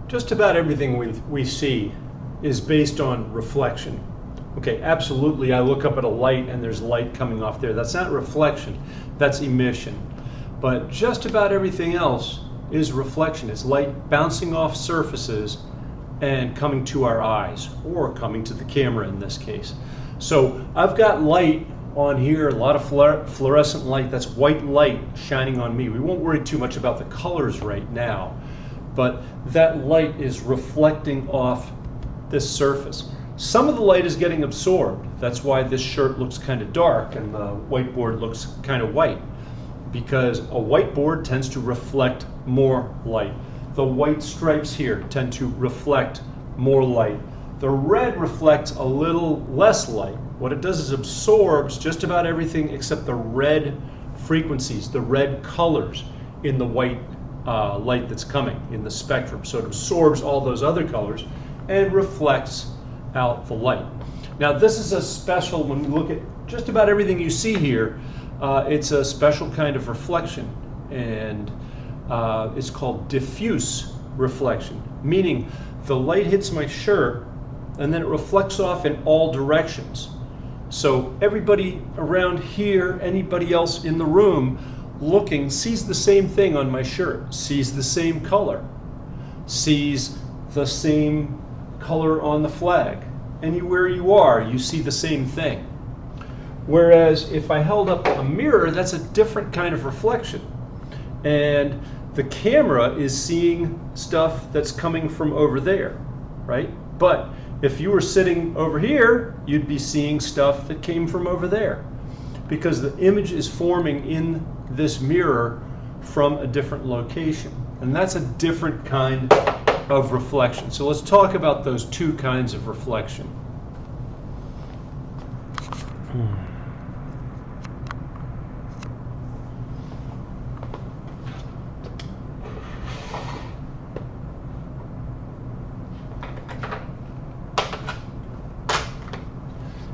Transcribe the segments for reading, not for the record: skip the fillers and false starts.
Just about everything we see is based on reflection. Okay, absolutely, I look up at a light and there's light coming off there. That's not reflection, that's emission. But just about everything else is reflection. It's light bouncing off surfaces and coming to our eyes, or coming to the camera in this case. So I've got light on here, a lot of fluorescent light. That's white light shining on me. We won't worry too much about the colors right now, but that light is reflecting off this surface. Some of the light is getting absorbed. That's why this shirt looks kind of dark and the whiteboard looks kind of white, because a whiteboard tends to reflect more light. The white stripes here tend to reflect more light. The red reflects a little less light. What it does is absorbs just about everything except the red frequencies, the red colors in the white light that's coming in the spectrum. So it absorbs all those other colors and reflects out the light. Now this is a special, when we look at just about everything you see here, it's a special kind of reflection, and it's called diffuse reflection, meaning the light hits my shirt and then it reflects off in all directions. So everybody around here, anybody else in the room looking, sees the same thing on my shirt, sees the same color, sees the same color on the flag. Anywhere you are, you see the same thing. Whereas if I held up a mirror, that's a different kind of reflection. And the camera is seeing stuff that's coming from over there, right? But if you were sitting over here, you'd be seeing stuff that came from over there, because the image is forming in this mirror from a different location. And that's a different kind of reflection. So let's talk about those two kinds of reflection.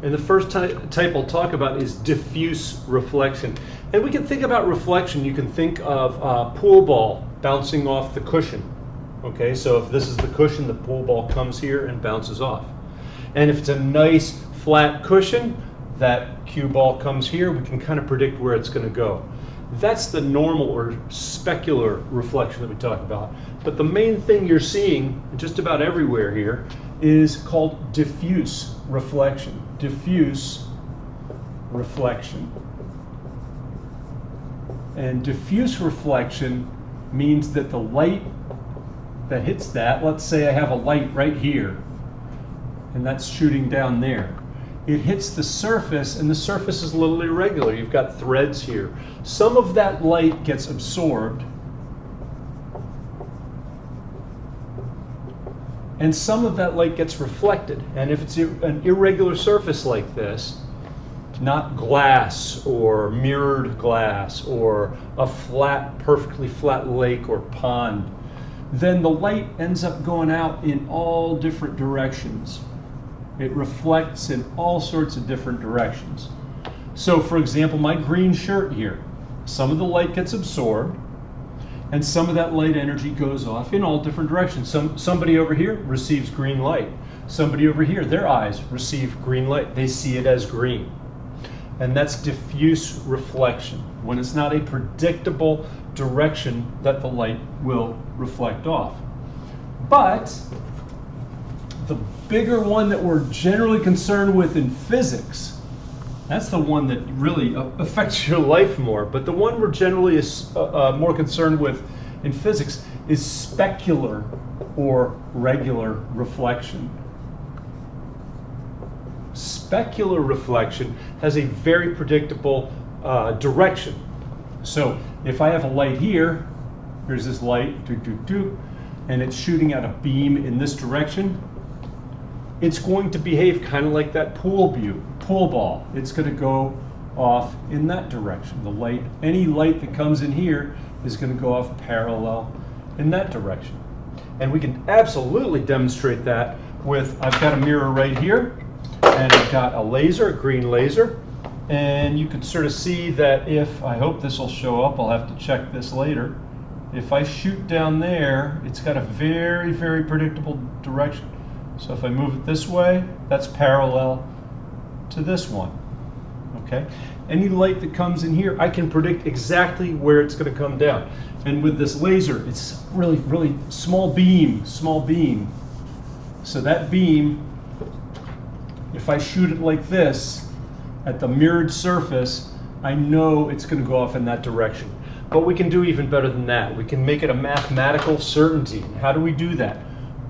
And the first type I'll talk about is diffuse reflection. And we can think about reflection, you can think of a pool ball bouncing off the cushion. Okay, so if this is the cushion, the pool ball comes here and bounces off. And if it's a nice flat cushion, that cue ball comes here, we can kind of predict where it's going to go. That's the normal or specular reflection that we talk about. But the main thing you're seeing just about everywhere here is called diffuse reflection. Diffuse reflection. And diffuse reflection means that the light that hits that, let's say I have a light right here, and that's shooting down there. It hits the surface, and the surface is a little irregular. You've got threads here. Some of that light gets absorbed, and some of that light gets reflected. And if it's an irregular surface like this, not glass or mirrored glass or a flat, perfectly flat lake or pond, then the light ends up going out in all different directions. It reflects in all sorts of different directions. So for example, my green shirt here, some of the light gets absorbed, and some of that light energy goes off in all different directions. Somebody over here receives green light. Somebody over here, their eyes receive green light. They see it as green. And that's diffuse reflection, when it's not a predictable direction that the light will reflect off. But the bigger one that we're generally concerned with in physics, that's the one that really affects your life more. But the one we're generally more concerned with in physics is specular or regular reflection. Specular reflection has a very predictable direction. So if I have a light here, here's this light, and it's shooting out a beam in this direction, it's going to behave kind of like that pool ball. It's going to go off in that direction. The light, any light that comes in here is going to go off parallel in that direction. And we can absolutely demonstrate that with, I've got a mirror right here, and I've got a laser, a green laser, and you can sort of see that if, I hope this will show up, I'll have to check this later, if I shoot down there, it's got a very, very predictable direction. So if I move it this way, that's parallel to this one. Okay? Any light that comes in here, I can predict exactly where it's going to come down. And with this laser, it's really, really small beam, small beam. So that beam, if I shoot it like this at the mirrored surface, I know it's going to go off in that direction. But we can do even better than that. We can make it a mathematical certainty. How do we do that?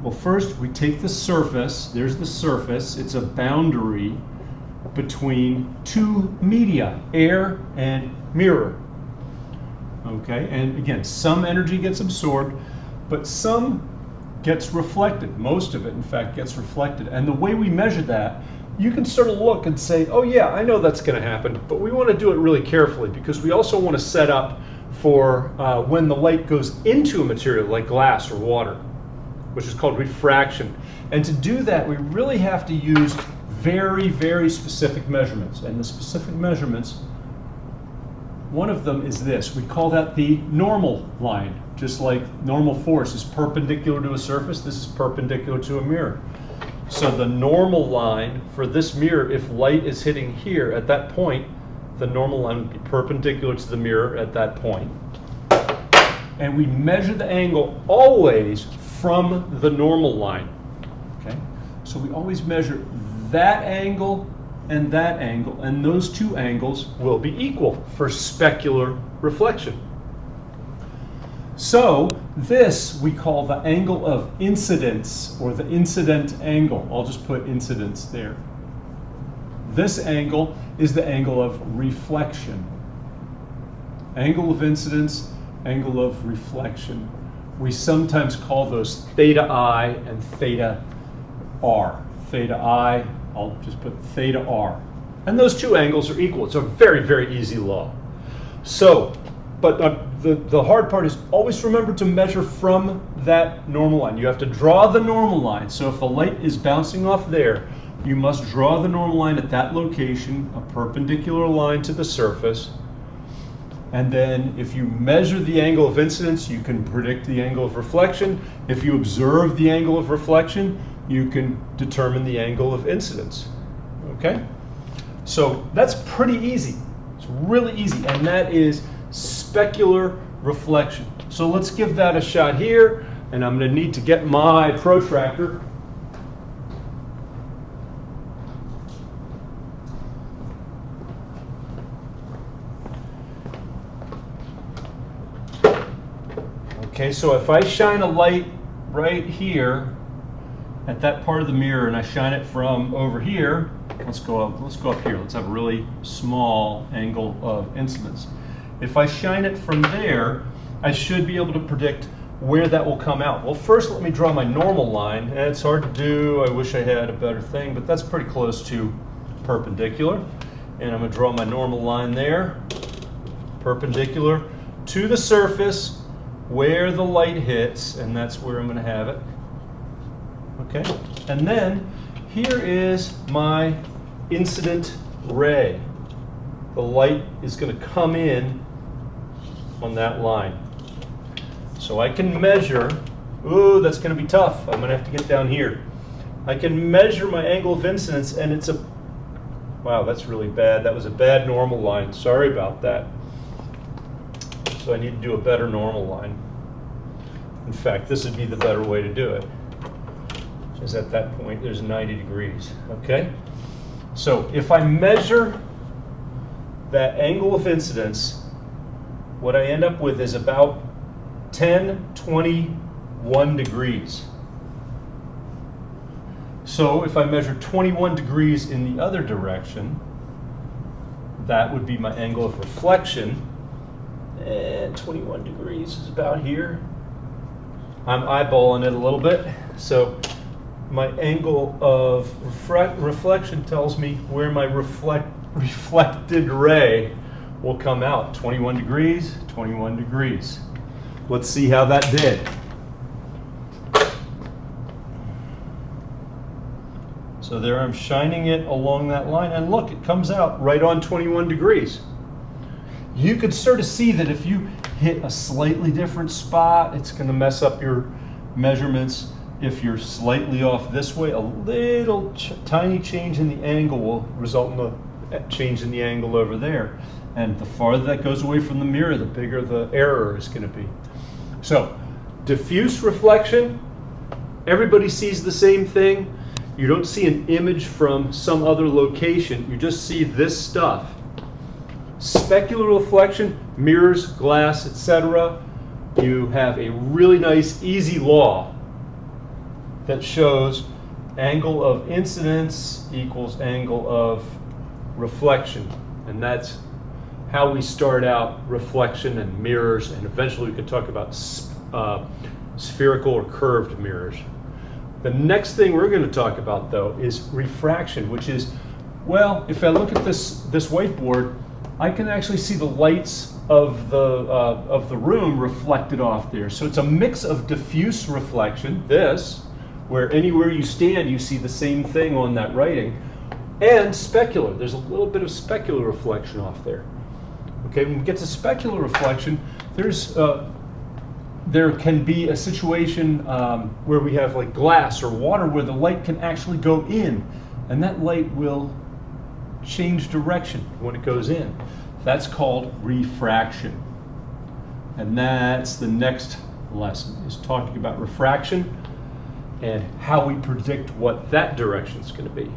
Well, first we take the surface. There's the surface. It's a boundary between two media, air and mirror. Okay, and again, some energy gets absorbed, but some gets reflected. Most of it, in fact, gets reflected. And the way we measure that, you can sort of look and say, oh yeah, I know that's going to happen, but we want to do it really carefully because we also want to set up for when the light goes into a material like glass or water, which is called refraction. And to do that, we really have to use very, very specific measurements. And the specific measurements, one of them is this. We call that the normal line. Just like normal force is perpendicular to a surface, this is perpendicular to a mirror. So the normal line for this mirror, if light is hitting here at that point, the normal line would be perpendicular to the mirror at that point. And we measure the angle always from the normal line. Okay? So we always measure that angle, and those two angles will be equal for specular reflection. So this we call the angle of incidence, or the incident angle. I'll just put incidence there. This angle is the angle of reflection. Angle of incidence, angle of reflection. We sometimes call those theta I and theta R. Theta I, I'll just put theta R. And those two angles are equal. It's a very, very easy law. So, but the hard part is always remember to measure from that normal line. You have to draw the normal line. So if the light is bouncing off there, you must draw the normal line at that location, a perpendicular line to the surface. And then if you measure the angle of incidence, you can predict the angle of reflection. If you observe the angle of reflection, you can determine the angle of incidence. Okay? So that's pretty easy. It's really easy, and that is specular reflection. So let's give that a shot here, and I'm going to need to get my protractor. Okay, so if I shine a light right here at that part of the mirror, and I shine it from over here, let's go up here. Let's have a really small angle of incidence. If I shine it from there, I should be able to predict where that will come out. Well, first let me draw my normal line. And it's hard to do. I wish I had a better thing, but that's pretty close to perpendicular. And I'm going to draw my normal line there, perpendicular to the surface where the light hits, and that's where I'm going to have it. Okay, and then here is my incident ray. The light is going to come in on that line. So I can measure, ooh, that's going to be tough. I'm going to have to get down here. I can measure my angle of incidence, and it's a, wow, that's really bad. That was a bad normal line. Sorry about that. So I need to do a better normal line. In fact, this would be the better way to do it. Because at that point, there's 90 degrees, okay? So if I measure that angle of incidence, what I end up with is about 1021 degrees. So if I measure 21 degrees in the other direction, that would be my angle of reflection. And 21 degrees is about here. I'm eyeballing it a little bit. So my angle of reflection tells me where my reflected ray will come out. 21 degrees, 21 degrees. Let's see how that did. So there I'm shining it along that line, and look, it comes out right on 21 degrees. You could sort of see that if you hit a slightly different spot, it's going to mess up your measurements. If you're slightly off this way, a little tiny change in the angle will result in a change in the angle over there. And the farther that goes away from the mirror, the bigger the error is going to be. So, diffuse reflection, everybody sees the same thing. You don't see an image from some other location, you just see this stuff. Specular reflection, mirrors, glass, etc. You have a really nice, easy law that shows angle of incidence equals angle of reflection. And that's how we start out reflection and mirrors, and eventually we can talk about spherical or curved mirrors. The next thing we're going to talk about, though, is refraction, which is, well, if I look at this whiteboard, I can actually see the lights of the room reflected off there. So it's a mix of diffuse reflection, this, where anywhere you stand you see the same thing on that writing, and specular. There's a little bit of specular reflection off there. Okay, when we get to specular reflection, there can be a situation where we have like glass or water where the light can actually go in, and that light will change direction when it goes in. That's called refraction. And that's the next lesson, is talking about refraction and how we predict what that direction is going to be.